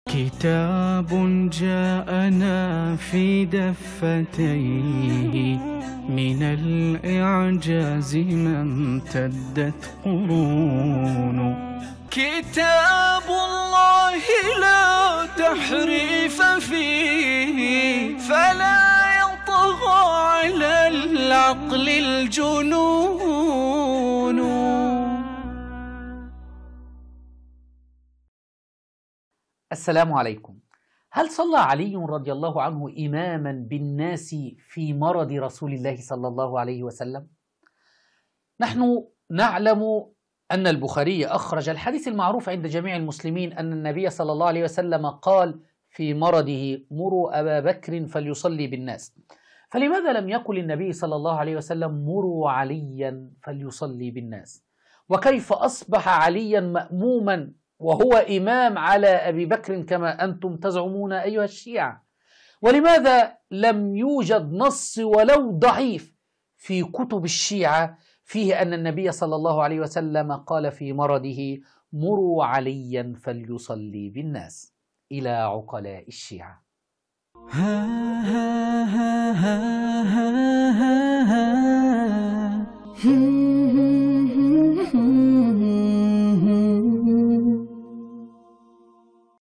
كتاب جاءنا في دفتيه من الإعجاز ما امتدت قرون. كتاب الله لا تحريف فيه فلا يطغى على العقل الجنون. السلام عليكم. هل صلى علي رضي الله عنه إماما بالناس في مرض رسول الله صلى الله عليه وسلم؟ نحن نعلم أن البخاري أخرج الحديث المعروف عند جميع المسلمين أن النبي صلى الله عليه وسلم قال في مرضه: مروا أبا بكر فليصلي بالناس. فلماذا لم يقل النبي صلى الله عليه وسلم: مروا عليا فليصلي بالناس؟ وكيف أصبح عليا مأموما وهو إمام على أبي بكر كما أنتم تزعمون أيها الشيعة؟ ولماذا لم يوجد نص ولو ضعيف في كتب الشيعة فيه أن النبي صلى الله عليه وسلم قال في مرضه: مروا عليا فليصلي بالناس؟ إلى عقلاء الشيعة. ها ها ها ها ها ها